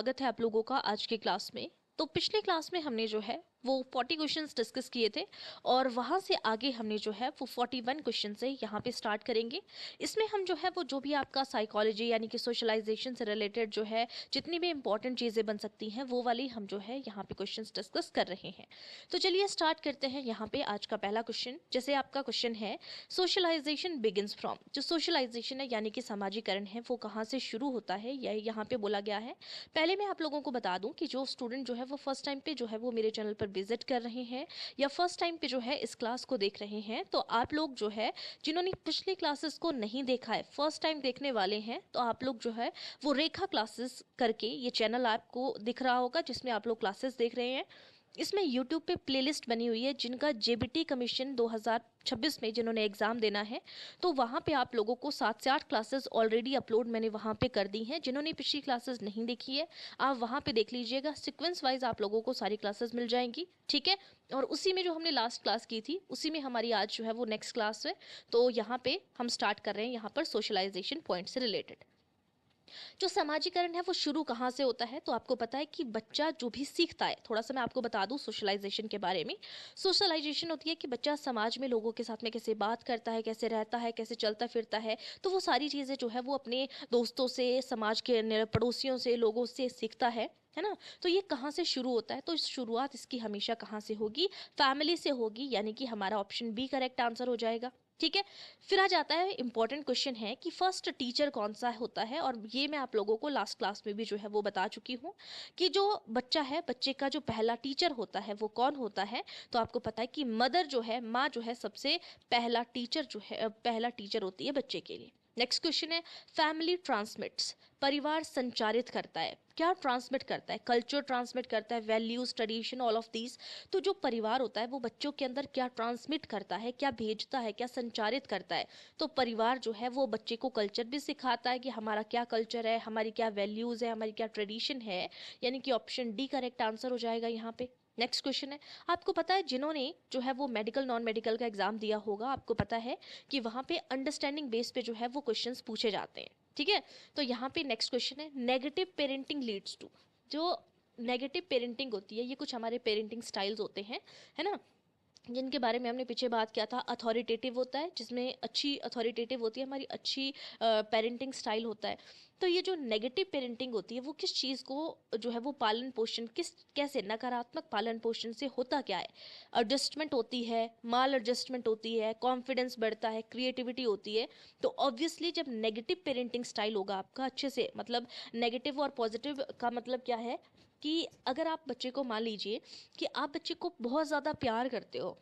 स्वागत है आप लोगों का आज के क्लास में। तो पिछले क्लास में हमने जो है वो 40 क्वेश्चंस डिस्कस किए थे और वहाँ से आगे हमने जो है वो 41 क्वेश्चन से यहाँ पे स्टार्ट करेंगे। इसमें हम जो है वो जो भी आपका साइकोलॉजी यानी कि सोशलाइजेशन से रिलेटेड जो है जितनी भी इंपॉर्टेंट चीज़ें बन सकती हैं वो वाली हम जो है यहाँ पे क्वेश्चंस डिस्कस कर रहे हैं। तो चलिए स्टार्ट करते हैं। यहाँ पे आज का पहला क्वेश्चन, जैसे आपका क्वेश्चन है, सोशलाइजेशन बिगिंस फ्रॉम। जो सोशलाइजेशन है यानी कि समाजीकरण है वो कहाँ से शुरू होता है, यह यहाँ पे बोला गया है। पहले मैं आप लोगों को बता दूं कि जो स्टूडेंट जो है वो फर्स्ट टाइम पे जो है वो मेरे चैनल पर विजिट कर रहे हैं या फर्स्ट टाइम पे जो है इस क्लास को देख रहे हैं, तो आप लोग जो है जिन्होंने पिछली क्लासेस को नहीं देखा है, फर्स्ट टाइम देखने वाले हैं, तो आप लोग जो है वो रेखा क्लासेस करके ये चैनल आपको दिख रहा होगा जिसमें आप लोग क्लासेस देख रहे हैं। इसमें YouTube पे प्लेलिस्ट बनी हुई है जिनका जेबीटी कमीशन 2026 में जिन्होंने एग्ज़ाम देना है, तो वहाँ पे आप लोगों को 7 से 8 क्लासेस ऑलरेडी अपलोड मैंने वहाँ पे कर दी हैं। जिन्होंने पिछली क्लासेस नहीं देखी है आप वहाँ पे देख लीजिएगा, सीक्वेंस वाइज आप लोगों को सारी क्लासेस मिल जाएंगी, ठीक है। और उसी में जो हमने लास्ट क्लास की थी उसी में हमारी आज जो है वो नेक्स्ट क्लास है। तो यहाँ पे हम स्टार्ट कर रहे हैं यहाँ पर सोशलाइजेशन पॉइंट से रिलेटेड। जो समाजीकरण है वो शुरू कहाँ से होता है, तो आपको पता है कि बच्चा जो भी सीखता है, थोड़ा सा मैं आपको बता दूं सोशलाइजेशन के बारे में। सोशलाइजेशन होती है कि बच्चा समाज में लोगों के साथ में कैसे बात करता है, कैसे रहता है, कैसे चलता फिरता है, तो वो सारी चीज़ें जो है वो अपने दोस्तों से, समाज के पड़ोसियों से, लोगों से सीखता है ना। तो ये कहाँ से शुरू होता है, तो इस शुरुआत इसकी हमेशा कहाँ से होगी, फैमिली से होगी, यानी कि हमारा ऑप्शन बी करेक्ट आंसर हो जाएगा, ठीक है। फिर आ जाता है इंपॉर्टेंट क्वेश्चन है कि फर्स्ट टीचर कौन सा होता है, और ये मैं आप लोगों को लास्ट क्लास में भी जो है वो बता चुकी हूँ कि जो बच्चा है, बच्चे का जो पहला टीचर होता है वो कौन होता है। तो आपको पता है कि मदर जो है, माँ जो है, सबसे पहला टीचर जो है, पहला टीचर होती है बच्चे के लिए। नेक्स्ट क्वेश्चन है, फैमिली ट्रांसमिट्स, परिवार संचारित करता है, क्या ट्रांसमिट करता है, कल्चर ट्रांसमिट करता है, values, tradition, all of these. तो जो परिवार होता है वो बच्चों के अंदर क्या ट्रांसमिट करता है, क्या भेजता है, क्या संचारित करता है। तो परिवार जो है वो बच्चे को कल्चर भी सिखाता है कि हमारा क्या कल्चर है, हमारी क्या वैल्यूज है, हमारी क्या ट्रेडिशन है, यानी कि ऑप्शन डी करेक्ट आंसर हो जाएगा यहाँ पे। नेक्स्ट क्वेश्चन है, आपको पता है जिन्होंने जो है वो मेडिकल नॉन मेडिकल का एग्जाम दिया होगा, आपको पता है कि वहां पे अंडरस्टैंडिंग बेस पे जो है वो क्वेश्चंस पूछे जाते हैं, ठीक है। तो यहाँ पे नेक्स्ट क्वेश्चन है, नेगेटिव पेरेंटिंग लीड्स टू। जो नेगेटिव पेरेंटिंग होती है ये कुछ हमारे पेरेंटिंग स्टाइल्स होते हैं, है ना, जिनके बारे में हमने पीछे बात किया था। अथॉरिटेटिव होता है, जिसमें अच्छी अथॉरिटेटिव होती है, हमारी अच्छी पेरेंटिंग स्टाइल होता है। तो ये जो नेगेटिव पेरेंटिंग होती है वो किस चीज़ को जो है वो पालन पोषण किस कैसे नकारात्मक पालन पोषण से होता क्या है। एडजस्टमेंट होती है, माल एडजस्टमेंट होती है, कॉन्फिडेंस बढ़ता है, क्रिएटिविटी होती है। तो ऑब्वियसली जब नेगेटिव पेरेंटिंग स्टाइल होगा आपका अच्छे से, मतलब नेगेटिव और पॉजिटिव का मतलब क्या है कि अगर आप बच्चे को, मान लीजिए कि आप बच्चे को बहुत ज़्यादा प्यार करते हो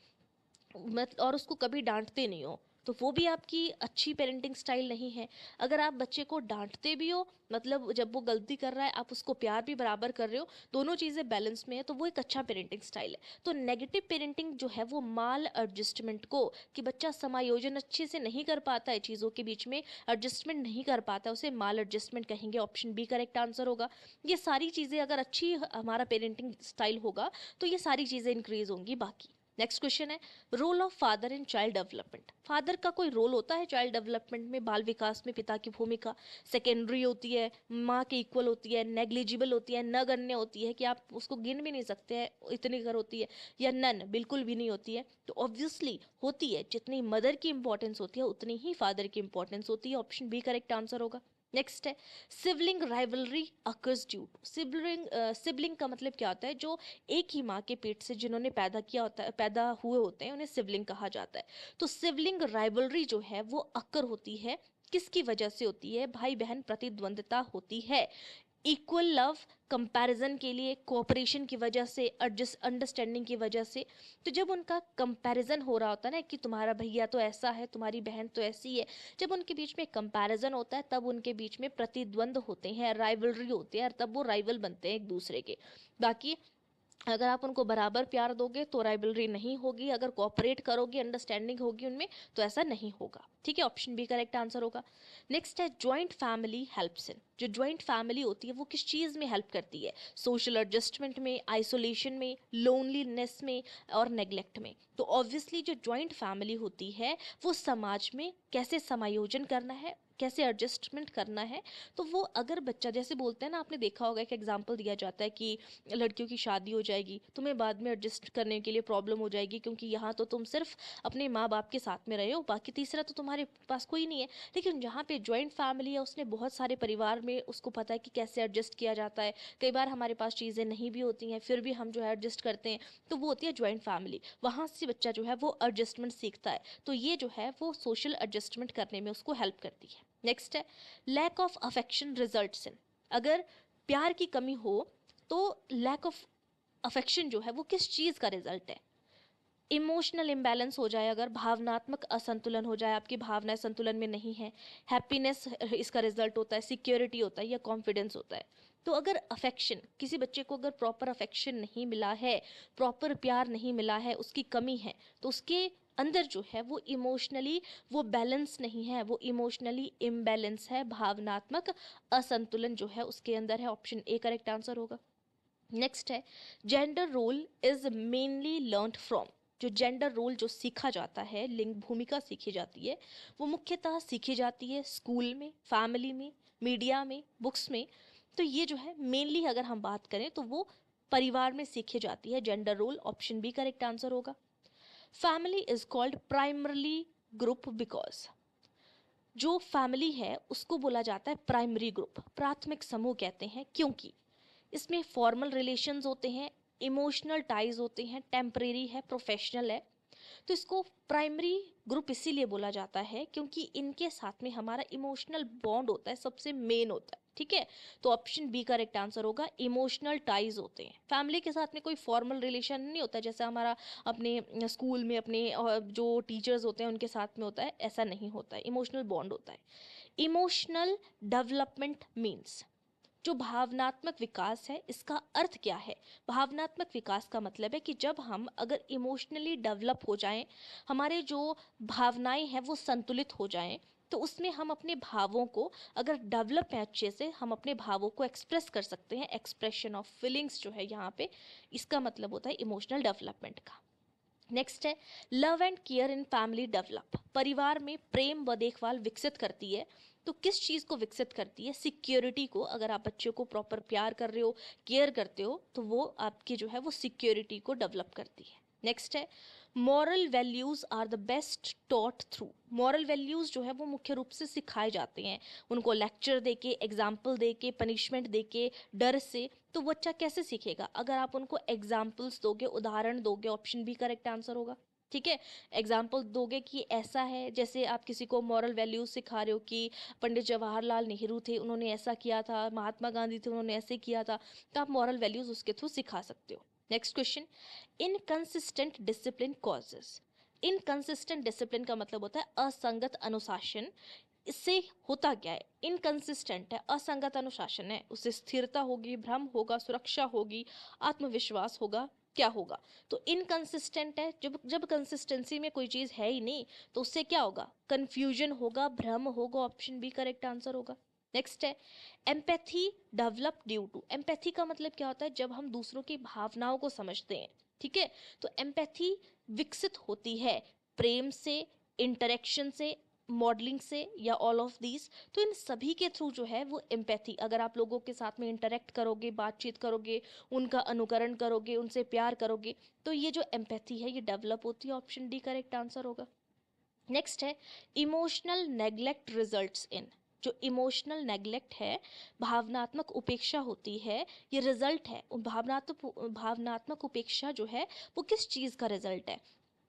मत और उसको कभी डांटते नहीं हो, तो वो भी आपकी अच्छी पेरेंटिंग स्टाइल नहीं है। अगर आप बच्चे को डांटते भी हो, मतलब जब वो गलती कर रहा है आप उसको प्यार भी बराबर कर रहे हो, दोनों चीज़ें बैलेंस में है, तो वो एक अच्छा पेरेंटिंग स्टाइल है। तो नेगेटिव पेरेंटिंग जो है वो माल एडजस्टमेंट को, कि बच्चा समायोजन अच्छे से नहीं कर पाता है, चीज़ों के बीच में एडजस्टमेंट नहीं कर पाता है, उसे माल एडजस्टमेंट कहेंगे, ऑप्शन बी करेक्ट आंसर होगा। ये सारी चीज़ें अगर अच्छी हमारा पेरेंटिंग स्टाइल होगा तो ये सारी चीज़ें इंक्रीज होंगी। बाकी नेक्स्ट क्वेश्चन है, role of father in child development. Father का कोई रोल होता है चाइल्ड डेवलपमेंट में, बाल विकास में पिता की भूमिका सेकेंडरी होती है, माँ के इक्वल होती है, नेग्लिजिबल होती है, नगण्य होती है कि आप उसको गिन भी नहीं सकते हैं इतनी कर होती है, या नन बिल्कुल भी नहीं होती है। तो ऑब्वियसली होती है, जितनी मदर की इंपॉर्टेंस होती है उतनी ही फादर की इंपॉर्टेंस होती है, ऑप्शन बी करेक्ट आंसर होगा। नेक्स्ट है, sibling rivalry occurs due to. Sibling का मतलब क्या होता है, जो एक ही माँ के पेट से जिन्होंने पैदा किया होता है, पैदा हुए होते हैं, उन्हें सिबलिंग कहा जाता है। तो सिबलिंग राइवलरी जो है वो अक्कर होती है, किसकी वजह से होती है, भाई बहन प्रतिद्वंदता होती है, इक्वल लव, कंपैरिजन के लिए, कोऑपरेशन की वजह से, एडजस्ट अंडरस्टैंडिंग की वजह से। तो जब उनका कंपैरिजन हो रहा होता है ना कि तुम्हारा भैया तो ऐसा है, तुम्हारी बहन तो ऐसी है, जब उनके बीच में कंपैरिजन होता है तब उनके बीच में प्रतिद्वंद होते हैं, राइवलरी होती है, और तब वो राइवल बनते हैं एक दूसरे के। बाकी अगर आप उनको बराबर प्यार दोगे तो राइवलरी नहीं होगी, अगर कोऑपरेट करोगे, अंडरस्टैंडिंग होगी उनमें, तो ऐसा नहीं होगा, ठीक है। ऑप्शन बी करेक्ट आंसर होगा। नेक्स्ट है, ज्वाइंट फैमिली हेल्प्स इन। जो ज्वाइंट फैमिली होती है वो किस चीज़ में हेल्प करती है, सोशल एडजस्टमेंट में, आइसोलेशन में, लोनलीनेस में और नेग्लेक्ट में। तो ऑब्वियसली जो ज्वाइंट फैमिली होती है वो समाज में कैसे समायोजन करना है, कैसे एडजस्टमेंट करना है। तो वो अगर बच्चा, जैसे बोलते हैं ना, आपने देखा होगा एक एग्जांपल दिया जाता है कि लड़कियों की शादी हो जाएगी, तुम्हें बाद में एडजस्ट करने के लिए प्रॉब्लम हो जाएगी, क्योंकि यहाँ तो तुम सिर्फ अपने माँ बाप के साथ में रहे हो, बाकी तीसरा तो तुम्हारे पास कोई नहीं है। लेकिन जहाँ पे जॉइंट फैमिली है, उसने बहुत सारे परिवार में, उसको पता है कि कैसे एडजस्ट किया जाता है। कई बार हमारे पास चीज़ें नहीं भी होती हैं, फिर भी हम जो है एडजस्ट करते हैं, तो वो होती है जॉइंट फैमिली। वहाँ से बच्चा जो है वो एडजस्टमेंट सीखता है, तो ये जो है वो सोशल एडजस्टमेंट करने में उसको हेल्प करती है। नेक्स्ट है lack of affection results in. अगर प्यार की कमी हो तो लैक ऑफ अफेक्शन जो है वो किस चीज़ का रिजल्ट है? इमोशनल इम्बैलेंस हो जाए, अगर भावनात्मक असंतुलन हो जाए, आपकी भावनाएं संतुलन में नहीं है, हैप्पीनेस इसका रिजल्ट होता है, सिक्योरिटी होता है या कॉन्फिडेंस होता है। तो अगर अफेक्शन, किसी बच्चे को अगर प्रॉपर अफेक्शन नहीं मिला है, प्रॉपर प्यार नहीं मिला है, उसकी कमी है, तो उसके अंदर जो है वो इमोशनली वो बैलेंस नहीं है, वो इमोशनली इम्बैलेंस है, भावनात्मक असंतुलन जो है उसके अंदर है। ऑप्शन ए करेक्ट आंसर होगा। नेक्स्ट है gender role is mainly learned from. जो जेंडर रोल जो सीखा जाता है, लिंग भूमिका सीखी जाती है, वो मुख्यतः सीखी जाती है स्कूल में, फैमिली में, मीडिया में, बुक्स में। तो ये जो है मेनली अगर हम बात करें तो वो परिवार में सीखी जाती है gender role. Option B correct answer होगा। Family is called primarily group because. जो फैमिली है उसको बोला जाता है प्राइमरी ग्रुप, प्राथमिक समूह कहते हैं, क्योंकि इसमें फॉर्मल रिलेशंस होते हैं, इमोशनल टाइज होते हैं, टेम्परेरी है, प्रोफेशनल है। तो इसको प्राइमरी ग्रुप इसीलिए बोला जाता है क्योंकि इनके साथ में हमारा इमोशनल बॉन्ड होता है, सबसे मेन होता है। ठीक है, तो ऑप्शन बी करेक्ट आंसर होगा। इमोशनल टाइज होते हैं, फैमिली के साथ में कोई फॉर्मल रिलेशन नहीं होता जैसे हमारा अपने स्कूल में अपने जो टीचर्स होते हैं उनके साथ में होता है, ऐसा नहीं होता है, इमोशनल बॉन्ड होता है। इमोशनल डेवलपमेंट मीन्स, जो भावनात्मक विकास है इसका अर्थ क्या है? भावनात्मक विकास का मतलब है कि जब हम अगर इमोशनली डेवलप हो जाएं, हमारे जो भावनाएं हैं वो संतुलित हो जाएं, तो उसमें हम अपने भावों को अगर डेवलप है अच्छे से, हम अपने भावों को एक्सप्रेस कर सकते हैं। एक्सप्रेशन ऑफ फीलिंग्स जो है यहाँ पे, इसका मतलब होता है इमोशनल डेवलपमेंट का। नेक्स्ट है love and care in family develop. परिवार में प्रेम व देखभाल विकसित करती है। तो किस चीज़ को विकसित करती है? सिक्योरिटी को। अगर आप बच्चों को प्रॉपर प्यार कर रहे हो, केयर करते हो, तो वो आपकी जो है वो सिक्योरिटी को डेवलप करती है। नेक्स्ट है moral values are the best taught through. Moral values जो है वो मुख्य रूप से सिखाए जाते हैं, उनको लेक्चर दे के, एग्जाम्पल दे के, पनिशमेंट दे के, डर से। तो बच्चा कैसे सीखेगा? अगर आप उनको एग्जाम्पल्स दोगे, उदाहरण दोगे। ऑप्शन बी करेक्ट आंसर होगा। ठीक है, एग्जाम्पल दोगे कि ऐसा है, जैसे आप किसी को मॉरल वैल्यूज सिखा रहे हो कि पंडित जवाहरलाल नेहरू थे, उन्होंने ऐसा किया था, महात्मा गांधी थे, उन्होंने ऐसे किया था, तो आप मॉरल वैल्यूज उसके थ्रू सिखा सकते हो। Next question, inconsistent discipline causes. Inconsistent discipline का मतलब होता है असंगत अनुशासन। इससे होता क्या है? इनकंसिस्टेंट है, असंगत अनुशासन है, उससे स्थिरता होगी, भ्रम होगा, सुरक्षा होगी, आत्मविश्वास होगा, क्या होगा? तो इनकंसिस्टेंट है, जब जब कंसिस्टेंसी में कोई चीज़ है ही नहीं, तो उससे क्या होगा? कंफ्यूजन होगा, भ्रम होगा। ऑप्शन बी करेक्ट आंसर होगा। नेक्स्ट है empathy develop due to. Empathy का मतलब क्या होता है? जब हम दूसरों की भावनाओं को समझते हैं। ठीक है, तो एम्पैथी विकसित होती है प्रेम से, इंटरेक्शन से, मॉडलिंग से, या ऑल ऑफ दीज। तो इन सभी के थ्रू जो है वो एम्पैथी, अगर आप लोगों के साथ में इंटरेक्ट करोगे, बातचीत करोगे, उनका अनुकरण करोगे, उनसे प्यार करोगे, तो ये जो एम्पैथी है ये डेवलप होती है। ऑप्शन डी करेक्ट आंसर होगा। नेक्स्ट है इमोशनल नेग्लेक्ट रिजल्ट्स इन। जो इमोशनल नेग्लेक्ट है, भावनात्मक उपेक्षा होती है, ये रिजल्ट है। भावनात्मक उपेक्षा जो है वो किस चीज़ का रिजल्ट है?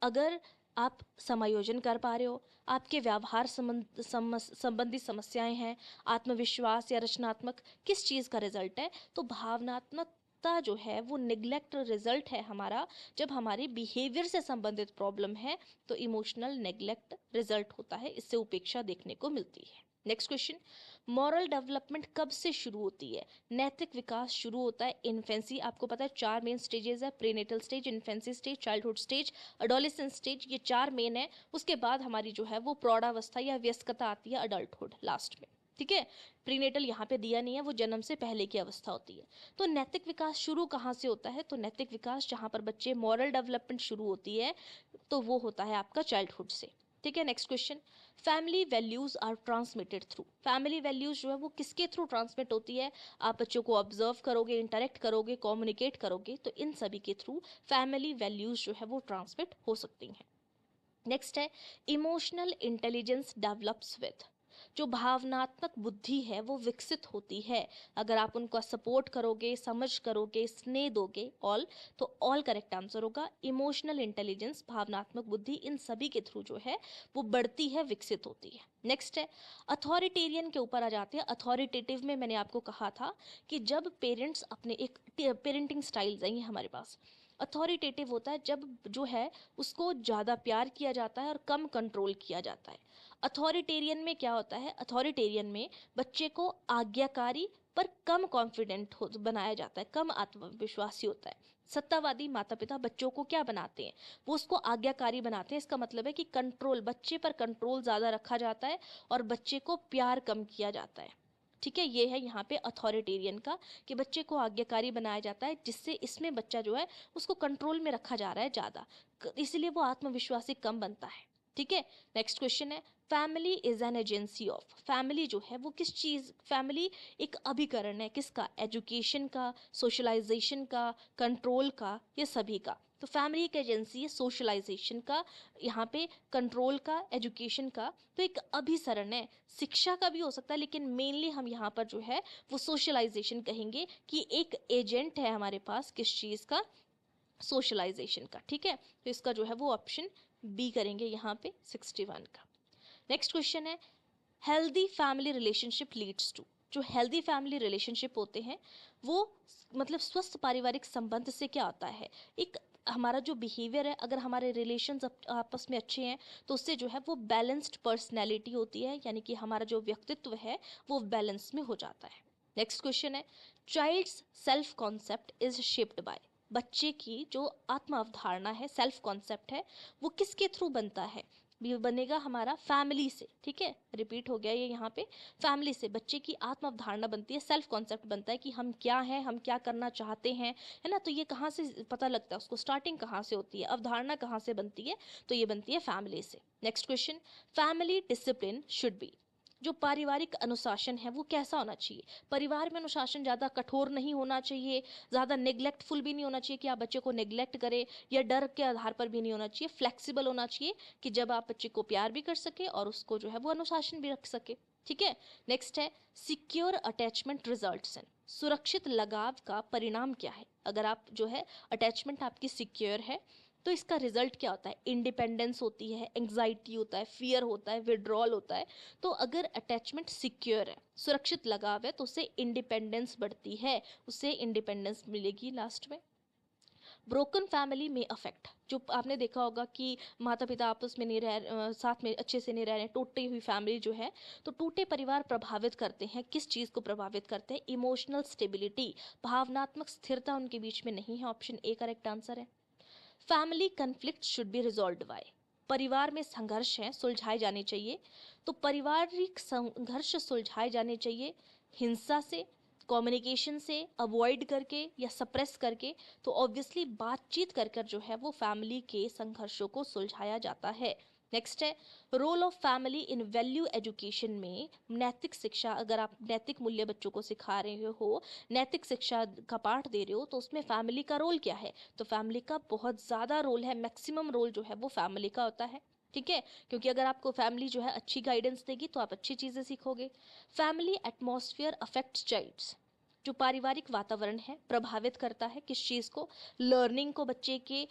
अगर आप समायोजन कर पा रहे हो, आपके व्यवहार संबंधी समस्याएं हैं, आत्मविश्वास या रचनात्मक, किस चीज़ का रिजल्ट है? तो भावनात्मकता जो है वो निग्लेक्ट रिजल्ट है हमारा। जब हमारे बिहेवियर से संबंधित प्रॉब्लम है तो इमोशनल नेग्लेक्ट रिजल्ट होता है, इससे उपेक्षा देखने को मिलती है। नेक्स्ट क्वेश्चन, मॉरल डेवलपमेंट कब से शुरू होती है? नैतिक विकास शुरू होता है इन्फेंसी। आपको पता है 4 मेन स्टेजेस है, prenatal stage, infancy stage, childhood stage, adolescence stage, ये 4 मेन है। उसके बाद हमारी जो है वो प्रौढ़ावस्था या वयस्कता आती है, अडल्टहुड लास्ट में। ठीक है, प्रीनेटल यहाँ पे दिया नहीं है, वो जन्म से पहले की अवस्था होती है। तो नैतिक विकास शुरू कहाँ से होता है? तो नैतिक विकास जहाँ पर बच्चे मॉरल डेवलपमेंट शुरू होती है तो वो होता है आपका चाइल्डहुड से। ठीक है। Next question, family values are transmitted through, family values जो है वो किसके थ्रू ट्रांसमिट होती है? आप बच्चों को ऑब्जर्व करोगे, इंटरेक्ट करोगे, कम्युनिकेट करोगे, तो इन सभी के थ्रू फैमिली वैल्यूज जो है वो ट्रांसमिट हो सकती हैं। नेक्स्ट है, इमोशनल इंटेलिजेंस डेवलप्स विद, जो भावनात्मक बुद्धि है वो विकसित होती है अगर आप उनका सपोर्ट करोगे, समझ करोगे, स्नेह दोगे, ऑल, तो ऑल करेक्ट आंसर होगा। इमोशनल इंटेलिजेंस, भावनात्मक बुद्धि, इन सभी के थ्रू जो है वो बढ़ती है, विकसित होती है। नेक्स्ट है, अथॉरिटेरियन के ऊपर आ जाते हैं। अथॉरिटेटिव में मैंने आपको कहा था कि जब पेरेंट्स अपने, एक पेरेंटिंग स्टाइल्स हैं ये हमारे पास। अथॉरिटेटिव होता है जब जो है उसको ज़्यादा प्यार किया जाता है और कम कंट्रोल किया जाता है। अथॉरिटेरियन में क्या होता है? अथॉरिटेरियन में बच्चे को आज्ञाकारी पर कम कॉन्फिडेंट हो बनाया जाता है, कम आत्मविश्वासी होता है। सत्तावादी माता पिता बच्चों को क्या बनाते हैं? वो उसको आज्ञाकारी बनाते हैं। इसका मतलब है कि कंट्रोल, बच्चे पर कंट्रोल ज़्यादा रखा जाता है और बच्चे को प्यार कम किया जाता है। ठीक है, ये है यहाँ पे अथॉरिटेरियन का, कि बच्चे को आज्ञाकारी बनाया जाता है, जिससे इसमें बच्चा जो है उसको कंट्रोल में रखा जा रहा है ज़्यादा, इसलिए वो आत्मविश्वासी कम बनता है। ठीक है। नेक्स्ट क्वेश्चन है, family is an agency of, family जो है वो किस चीज़, फैमिली एक अभिकरण है किसका? एजुकेशन का, सोशलाइजेशन का, कंट्रोल का, ये सभी का। तो फैमिली एक एजेंसी है सोशलाइजेशन का, यहाँ पे कंट्रोल का, एजुकेशन का, तो एक अभिसरण है। शिक्षा का भी हो सकता है, लेकिन मेनली हम यहाँ पर जो है वो सोशलाइजेशन कहेंगे कि एक एजेंट है हमारे पास किस चीज़ का? सोशलाइजेशन का। ठीक है, तो इसका जो है वो ऑप्शन बी करेंगे यहाँ पे 61 का। नेक्स्ट क्वेश्चन है, healthy family relationship leads to, जो हेल्दी फैमिली रिलेशनशिप होते हैं वो मतलब स्वस्थ पारिवारिक संबंध से क्या होता है? एक हमारा जो बिहेवियर है, अगर हमारे रिलेशंस आपस में अच्छे हैं तो उससे जो है वो बैलेंस्ड पर्सनैलिटी होती है, यानी कि हमारा जो व्यक्तित्व है वो बैलेंस में हो जाता है। नेक्स्ट क्वेश्चन है, child's self concept is shaped by, बच्चे की जो आत्म अवधारणा है, सेल्फ कॉन्सेप्ट है, वो किसके थ्रू बनता है? भी बनेगा हमारा फैमिली से। ठीक है, रिपीट हो गया ये यहाँ पे, फैमिली से बच्चे की आत्म अवधारणा बनती है, सेल्फ कॉन्सेप्ट बनता है कि हम क्या हैं, हम क्या करना चाहते हैं, है ना। तो ये कहाँ से पता लगता है उसको? स्टार्टिंग कहाँ से होती है, अवधारणा कहाँ से बनती है? तो ये बनती है फैमिली से। Next question, family discipline should be, जो पारिवारिक अनुशासन है वो कैसा होना चाहिए? परिवार में अनुशासन ज़्यादा कठोर नहीं होना चाहिए, ज़्यादा नेग्लेक्टफुल भी नहीं होना चाहिए कि आप बच्चे को नेग्लेक्ट करें, या डर के आधार पर भी नहीं होना चाहिए। फ्लेक्सिबल होना चाहिए कि जब आप बच्चे को प्यार भी कर सके और उसको जो है वो अनुशासन भी रख सके। ठीक है। नेक्स्ट है, सिक्योर अटैचमेंट रिजल्ट्स इन, सुरक्षित लगाव का परिणाम क्या है? अगर आप जो है अटैचमेंट आपकी सिक्योर है तो इसका रिजल्ट क्या होता है? इंडिपेंडेंस होती है, एंग्जाइटी होता है, फियर होता है, विड्रॉल होता है। तो अगर अटैचमेंट सिक्योर है, सुरक्षित लगाव है, तो उससे इंडिपेंडेंस बढ़ती है, उससे इंडिपेंडेंस मिलेगी लास्ट में। ब्रोकन फैमिली में अफेक्ट, जो आपने देखा होगा कि माता पिता आपस में नहीं साथ में अच्छे से नहीं रह रहे हैं, टूटी हुई फैमिली जो है, तो टूटे परिवार प्रभावित करते हैं, किस चीज़ को प्रभावित करते हैं? इमोशनल स्टेबिलिटी, भावनात्मक स्थिरता उनके बीच में नहीं है। ऑप्शन ए करेक्ट आंसर है। Family conflict should be resolved by, परिवार में संघर्ष हैं सुलझाए जाने चाहिए, तो पारिवारिक संघर्ष सुलझाए जाने चाहिए हिंसा से, कम्युनिकेशन से, अवॉइड करके या सप्रेस करके। तो ऑब्वियसली बातचीत कर कर जो है वो फैमिली के संघर्षों को सुलझाया जाता है। नेक्स्ट है, role of family in value education में, नैतिक शिक्षा, अगर आप नैतिक मूल्य बच्चों को सिखा रहे हो, नैतिक शिक्षा का पाठ दे रहे हो, तो उसमें फैमिली का रोल क्या है? तो फैमिली का बहुत ज़्यादा रोल है, मैक्सिमम रोल जो है वो फैमिली का होता है। ठीक है, क्योंकि अगर आपको फैमिली जो है अच्छी गाइडेंस देगी तो आप अच्छी चीज़ें सीखोगे। फैमिली एटमॉस्फेयर अफेक्ट्स चाइल्ड्स, जो पारिवारिक वातावरण है प्रभावित करता है किस चीज़ को? लर्निंग को, बच्चे के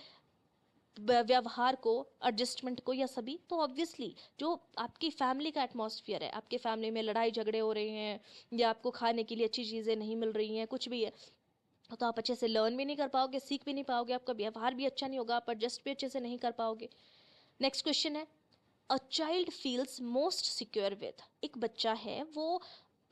व्यवहार को, एडजस्टमेंट को, या सभी। तो ऑब्वियसली जो आपकी फैमिली का एटमॉस्फेयर है, आपके फैमिली में लड़ाई झगड़े हो रहे हैं या आपको खाने के लिए अच्छी चीज़ें नहीं मिल रही हैं, कुछ भी है, तो आप अच्छे से लर्न भी नहीं कर पाओगे, सीख भी नहीं पाओगे, आपका व्यवहार भी अच्छा नहीं होगा, आप एडजस्ट भी अच्छे से नहीं कर पाओगे। नेक्स्ट क्वेश्चन है, a child feels most secure with, एक बच्चा है वो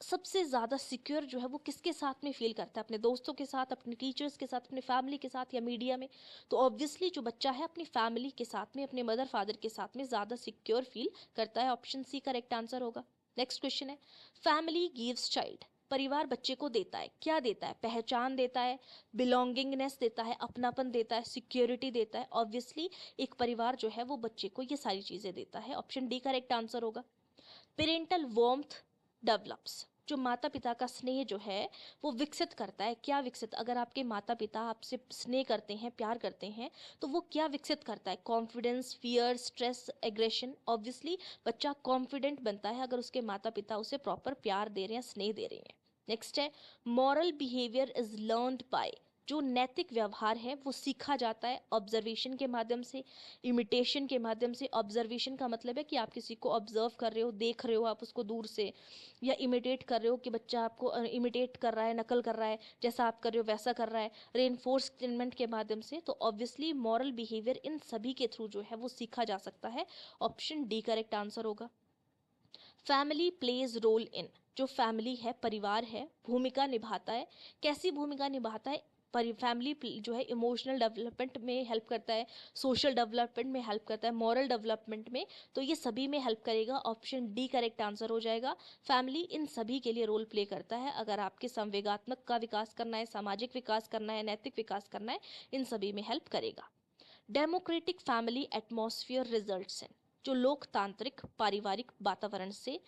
सबसे ज़्यादा सिक्योर जो है वो किसके साथ में फील करता है? अपने दोस्तों के साथ, अपने टीचर्स के साथ, अपने फैमिली के साथ, या मीडिया में? तो ऑब्वियसली जो बच्चा है अपनी फैमिली के साथ में, अपने मदर फादर के साथ में ज़्यादा सिक्योर फील करता है। ऑप्शन सी करेक्ट आंसर होगा। नेक्स्ट क्वेश्चन है, फैमिली गिव्स चाइल्ड, परिवार बच्चे को देता है, क्या देता है? पहचान देता है, बिलोंगिंगनेस देता है, अपनापन देता है, सिक्योरिटी देता है। ऑब्वियसली एक परिवार जो है वो बच्चे को ये सारी चीज़ें देता है। ऑप्शन डी करेक्ट आंसर होगा। पेरेंटल वार्मथ डेवलप्स, जो माता पिता का स्नेह जो है वो विकसित करता है। क्या विकसित? अगर आपके माता पिता आपसे स्नेह करते हैं, प्यार करते हैं, तो वो क्या विकसित करता है? Confidence, fear, stress, aggression. Obviously बच्चा कॉन्फिडेंट बनता है अगर उसके माता पिता उसे प्रॉपर प्यार दे रहे हैं, स्नेह दे रहे हैं। नेक्स्ट है moral behaviour is learned by, जो नैतिक व्यवहार है वो सीखा जाता है ऑब्जर्वेशन के माध्यम से, इमिटेशन के माध्यम से। ऑब्जर्वेशन का मतलब है कि आप किसी को ऑब्जर्व कर रहे हो, देख रहे हो आप उसको दूर से, या इमिटेट कर रहे हो कि बच्चा आपको इमिटेट कर रहा है, नकल कर रहा है, जैसा आप कर रहे हो वैसा कर रहा है, रेनफोर्समेंट के माध्यम से। तो ऑब्वियसली मॉरल बिहेवियर इन सभी के थ्रू जो है वो सीखा जा सकता है। ऑप्शन डी करेक्ट आंसर होगा। फैमिली प्लेज रोल इन, जो फैमिली है, परिवार है, भूमिका निभाता है। कैसी भूमिका निभाता है? फैमिली जो है इमोशनल डेवलपमेंट में हेल्प करता है, सोशल डेवलपमेंट में हेल्प करता है, मॉरल डेवलपमेंट में, तो ये सभी में हेल्प करेगा। ऑप्शन डी करेक्ट आंसर हो जाएगा। फैमिली इन सभी के लिए रोल प्ले करता है। अगर आपके संवेगात्मक का विकास करना है, सामाजिक विकास करना है, नैतिक विकास करना है, इन सभी में हेल्प करेगा। Democratic family atmosphere results in, जो लोकतांत्रिक पारिवारिक वातावरण से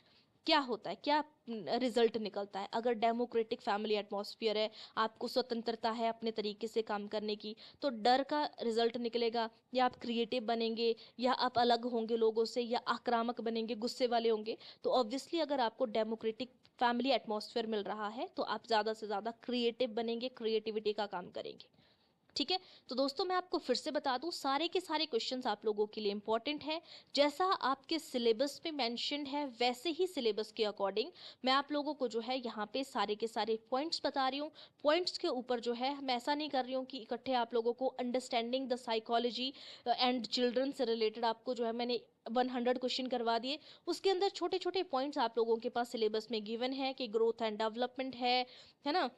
क्या होता है, क्या रिजल्ट निकलता है? अगर डेमोक्रेटिक फैमिली एटमॉस्फेयर है, आपको स्वतंत्रता है अपने तरीके से काम करने की, तो डर का रिजल्ट निकलेगा, या आप क्रिएटिव बनेंगे, या आप अलग होंगे लोगों से, या आक्रामक बनेंगे, गुस्से वाले होंगे। तो ऑब्वियसली अगर आपको डेमोक्रेटिक फैमिली एटमॉस्फेयर मिल रहा है तो आप ज़्यादा से ज़्यादा क्रिएटिव बनेंगे, क्रिएटिविटी का काम करेंगे। ठीक है, तो दोस्तों मैं आपको फिर से बता दूं, सारे के सारे क्वेश्चंस आप लोगों के लिए इंपॉर्टेंट है। जैसा आपके सिलेबस में मेंशन्ड है वैसे ही सिलेबस के अकॉर्डिंग मैं आप लोगों को जो है यहाँ पे सारे के सारे पॉइंट्स बता रही हूँ। पॉइंट्स के ऊपर जो है मैं ऐसा नहीं कर रही हूँ कि इकट्ठे आप लोगों को understanding the psychology and children से रिलेटेड आपको जो है मैंने 100 क्वेश्चन करवा दिए। उसके अंदर छोटे छोटे पॉइंट्स आप लोगों के पास सिलेबस में गिवन है कि ग्रोथ एंड डेवलपमेंट है ना,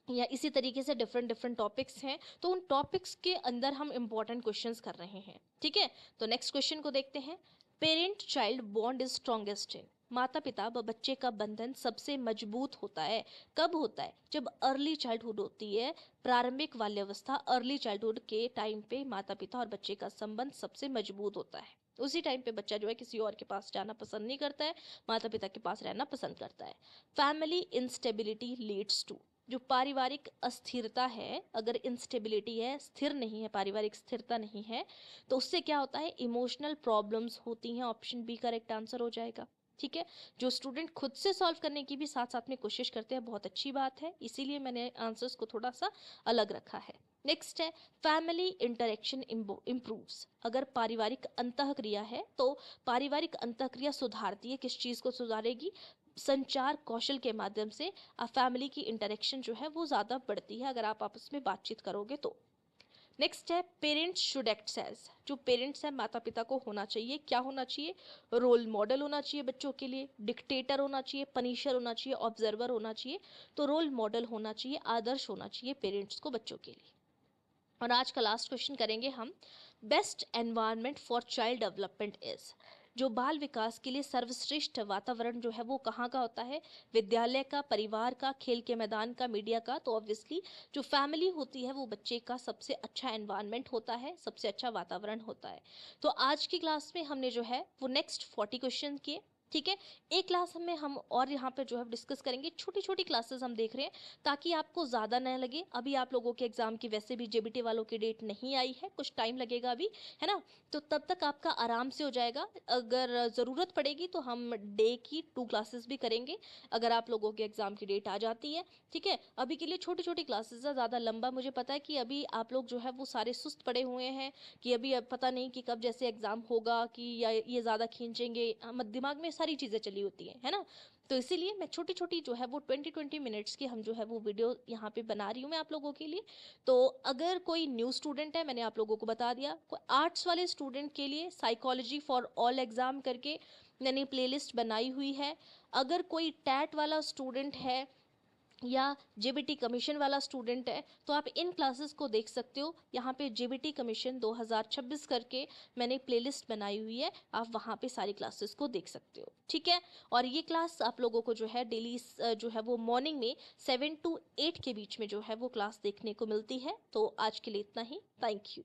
या इसी तरीके से डिफरेंट डिफरेंट टॉपिक्स हैं, तो उन टॉपिक्स के अंदर हम इंपॉर्टेंट क्वेश्चंस कर रहे हैं। ठीक है, तो नेक्स्ट क्वेश्चन को देखते हैं। Parent child bond is strongest in, माता पिता व बच्चे का बंधन सबसे मजबूत होता है। कब होता है? जब अर्ली चाइल्डहुड होती है, प्रारंभिक बाल्यावस्था, अर्ली चाइल्डहुड के टाइम पे माता पिता और बच्चे का संबंध सबसे मजबूत होता है। उसी टाइम पे बच्चा जो है किसी और के पास जाना पसंद नहीं करता है, माता पिता के पास रहना पसंद करता है। फैमिली इंस्टेबिलिटी लीड्स टू, जो पारिवारिक अस्थिरता है, अगर इंस्टेबिलिटी है, स्थिर नहीं है, पारिवारिक स्थिरता नहीं है, तो उससे क्या होता है? इमोशनल प्रॉब्लम्स होती हैं। ऑप्शन बी करेक्ट आंसर हो जाएगा। ठीक है, जो स्टूडेंट खुद से सॉल्व करने की भी साथ साथ में कोशिश करते हैं, बहुत अच्छी बात है, इसीलिए मैंने आंसर्स को थोड़ा सा अलग रखा है। नेक्स्ट है फैमिली इंटरेक्शन इम्प्रूव्स, अगर पारिवारिक अंतःक्रिया है तो पारिवारिक अंतःक्रिया सुधारती है। किस चीज़ को सुधारेगी? संचार कौशल के माध्यम से फैमिली की इंटरेक्शन जो है वो ज़्यादा बढ़ती है अगर आप आपस में बातचीत करोगे तो। नेक्स्ट है पेरेंट्स शुड एक्ट एज, जो पेरेंट्स हैं माता पिता को होना चाहिए, क्या होना चाहिए? रोल मॉडल होना चाहिए बच्चों के लिए, डिक्टेटर होना चाहिए, पनिशर होना चाहिए, ऑब्जर्वर होना चाहिए। तो रोल मॉडल होना चाहिए, आदर्श होना चाहिए पेरेंट्स को बच्चों के लिए। और आज का लास्ट क्वेश्चन करेंगे हम। Best environment for child development is, जो बाल विकास के लिए सर्वश्रेष्ठ वातावरण जो है वो कहाँ का होता है? विद्यालय का, परिवार का, खेल के मैदान का, मीडिया का? तो ऑब्वियसली जो फैमिली होती है वो बच्चे का सबसे अच्छा एनवायरनमेंट होता है, सबसे अच्छा वातावरण होता है। तो आज की क्लास में हमने जो है वो नेक्स्ट 40 क्वेश्चन किए। ठीक है, एक क्लास में हम और यहाँ पे जो है डिस्कस करेंगे, छोटी छोटी क्लासेस हम देख रहे हैं ताकि आपको ज़्यादा न लगे। अभी आप लोगों के एग्जाम की वैसे भी जेबीटी वालों की डेट नहीं आई है, कुछ टाइम लगेगा अभी, है ना, तो तब तक आपका आराम से हो जाएगा। अगर ज़रूरत पड़ेगी तो हम डे की 2 क्लासेस भी करेंगे अगर आप लोगों के एग्ज़ाम की डेट आ जाती है। ठीक है, अभी के लिए छोटी छोटी क्लासेस है, ज़्यादा लंबा मुझे पता है कि अभी आप लोग जो है वो सारे सुस्त पड़े हुए हैं कि अभी अब पता नहीं कि कब जैसे एग्ज़ाम होगा, कि या ये ज़्यादा खींचेंगे, दिमाग में सारी चीज़ें चली होती हैं, है ना। तो इसीलिए मैं छोटी छोटी जो है वो 20-20 मिनट्स की हम जो है वो वीडियो यहाँ पे बना रही हूँ मैं आप लोगों के लिए। तो अगर कोई न्यू स्टूडेंट है, मैंने आप लोगों को बता दिया, कोई आर्ट्स वाले स्टूडेंट के लिए साइकोलॉजी फॉर ऑल एग्ज़ाम करके मैंने प्लेलिस्ट बनाई हुई है। अगर कोई टैट वाला स्टूडेंट है या जेबीटी कमीशन वाला स्टूडेंट है तो आप इन क्लासेस को देख सकते हो। यहाँ पे जेबीटी कमीशन 2026 करके मैंने प्लेलिस्ट बनाई हुई है, आप वहाँ पे सारी क्लासेस को देख सकते हो, ठीक है। और ये क्लास आप लोगों को जो है डेली जो है वो मॉर्निंग में 7 to 8 के बीच में जो है वो क्लास देखने को मिलती है। तो आज के लिए इतना ही, थैंक यू।